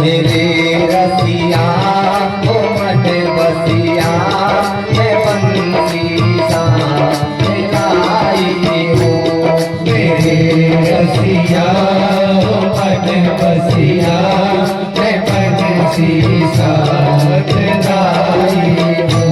मेरे रसिया ओ मत बसिया मैं बंसी लाई हो। मेरे रसिया ओ मत बसिया मैं बंसी लाई हो।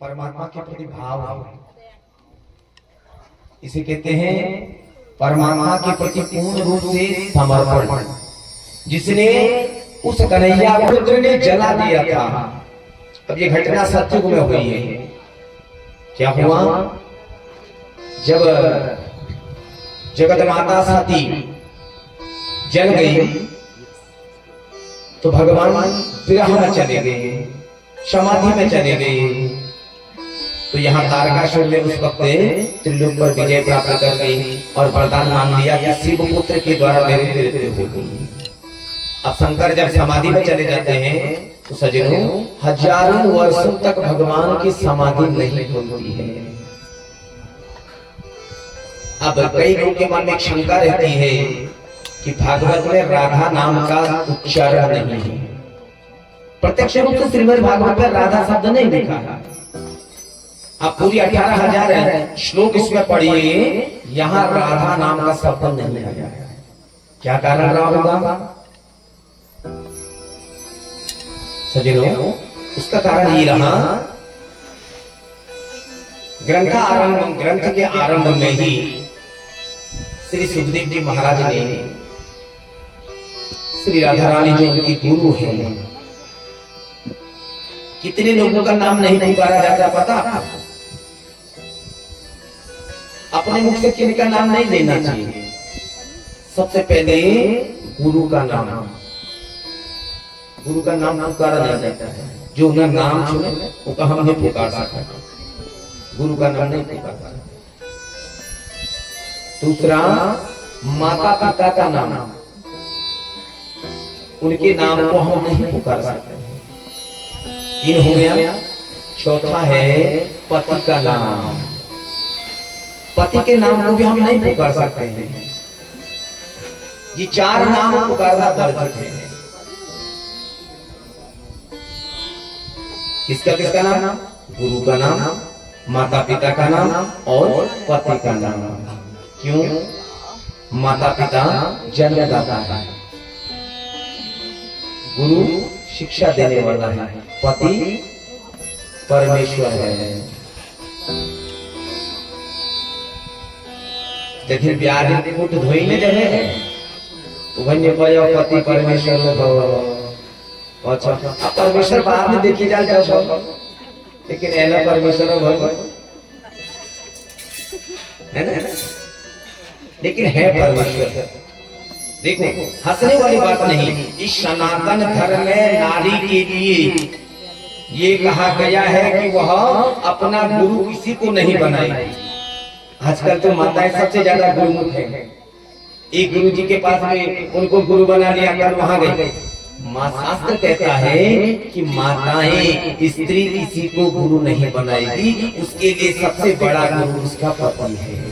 परमात्मा के प्रति भाव है, इसे कहते हैं परमात्मा के प्रति पूर्ण रूप से समर्पण। जिसने उस कन्हैया पुत्र ने जला दिया था। अब ये घटना सत्युग में हुई है। क्या हुआ? जब जगत माता सती जल गई तो भगवान विरह में चले गए, समाधि में चले गए। तो यहाँ तारकासुर ने उस वक्त त्रिलोक पर विजय प्राप्त करके और वरदान मांग लिया कि शिव पुत्र के द्वारा मेरी मृत्यु होगी। अब शंकर जब समाधि में चले जाते हैं तो सजनों हजारों वर्षों तक भगवान की समाधि नहीं खुलती है। अब कई लोगों के मन में शंका रहती है कि भागवत में राधा नाम का उच्चारण नहीं है। प्रत्यक्ष रूप से श्रीमद् भागवत में राधा शब्द नहीं लिखा है। आप पूरी 18,000 श्लोक इसमें पढ़िए, यहाँ राधा नाम का शब्द नहीं आया। क्या कारण रहा होगा सजनों? उसका कारण ये रहा, ग्रंथ के आरंभ में ही श्री सुखदेव जी महाराज ने श्री राधा रानी जो उनकी गुरु है, कितने लोगों का नाम नहीं पुकारा जाता पता आपको? अपने मुख से किसी का नाम नहीं लेना चाहिए। सबसे पहले गुरु का नाम पुकारा नहीं जाता है। जो उनका नाम सुने वो का हम नहीं पुकार सकते, गुरु का नाम नहीं पुकार सकते। दूसरा माता पिता का नाम, उनके नाम को हम नहीं पुकार सकते। तीन हो गया। चौथा है पति का नाम, पति के नाम को भी हम नहीं पुकार सकते हैं। ये 4 नाम पुकारना वर्जित है। किसका नाम? गुरु का नाम, माता पिता का नाम और पति का नाम। क्यों? माता पिता जन्मदाता है, गुरु शिक्षा देने वाला है, पति परमेश्वर है। देखिए ब्याह फूट धोई ने जब है पति परमेश्वर भगवान। अच्छा अब परमेश्वर बाद में देखी जाए जाओ, लेकिन ऐना परमेश्वर भगवान है ना, लेकिन है परमेश्वर। देखो हंसने वाली बात नहीं, इस सनातन धर्म में नारी के लिए ये कहा गया है कि वह अपना गुरु किसी को नहीं बनाएगी। आजकल तो माताएं सबसे ज्यादा गुरुमुख है। एक गुरु जी के पास में उनको गुरु बना लिया, कल वहां गए। माँ शास्त्र कहता है कि माताएं स्त्री किसी को गुरु नहीं बनाएगी, उसके लिए सबसे बड़ा गुरु उसका पति है।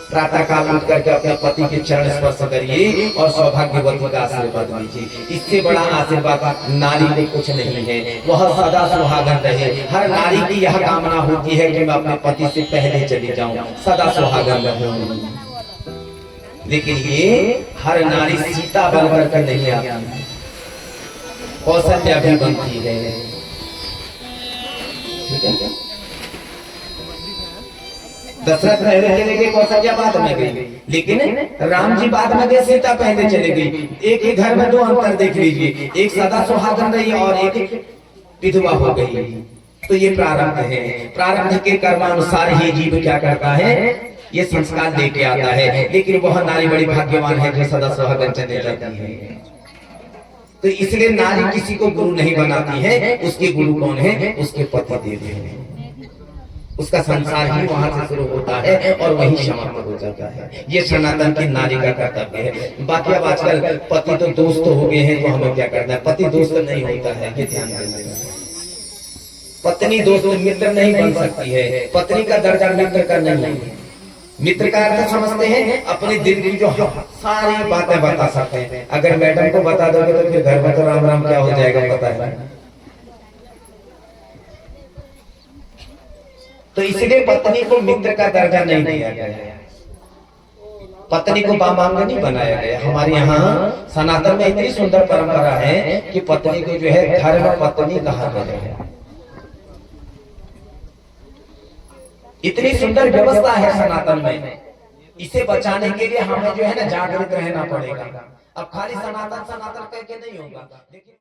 प्रातः काल उठ करके अपने पति के चरण स्पर्श करिए और सौभाग्यवती का आशीर्वाद लीजिए। इससे बड़ा आशीर्वाद नारी में कुछ नहीं है। वह सदा सुहागन रहे। हर नारी की यह कामना होती है कि मैं अपने पति से पहले चली जाऊं, सदा सुहागन रहूं। लेकिन ये हर नारी सीता बनकर के नहीं आती, कौशल्या भी बनती है। ठीक है, दशरथ पहले चले गए, कौशल्या बाद में गई, लेकिन राम जी बाद में गए, सीता पहले चले गई। एक ही घर में 2 अंतर देख लीजिए, एक सदा सुहागन रही और एक विधवा हो गई। तो ये प्रारब्ध है। प्रारब्ध के कर्मानुसार ही जीव क्या करता है, ये संस्कार लेके आता है। लेकिन वह नारी बड़ी भाग्यवान है जो सदा सुहागन चले जाती है। तो इसलिए नारी किसी को गुरु नहीं बनाती है, उसके गुरु कौन है, उसके पति देव हैं। उसका संसार ही वहां से शुरू होता है और वहीं समाप्त हो जाता है। ये सनातन की नारी का कर्तव्य है। बाकी अब आजकल पति तो दोस्त हो गए हैं, तो हमें क्या करना है, पति दोस्त नहीं होता है, ये ध्यान देना है। पत्नी दोस्त मित्र नहीं बन सकती है। पत्नी का दर्जा मित्र का नहीं है। मित्र का अर्थ समझते हैं अपने दिल की जो सारी बातें बता सकते हैं। अगर मैडम को बता दोगे तो फिर घर में तो राम राम क्या हो जाएगा पता है। तो इसलिए पत्नी को मित्र का दर्जा नहीं दिया गया है, पत्नी को बामांगनी बनाया गया। हमारे यहाँ सनातन में इतनी सुंदर परंपरा है कि पत्नी को जो है धर्म पत्नी कहा गया है। इतनी सुंदर व्यवस्था है सनातन में। इसे बचाने के लिए हमें जो है ना जागरूक रहना पड़ेगा। अब खाली सनातन सनातन करके नहीं होगा, लेकिन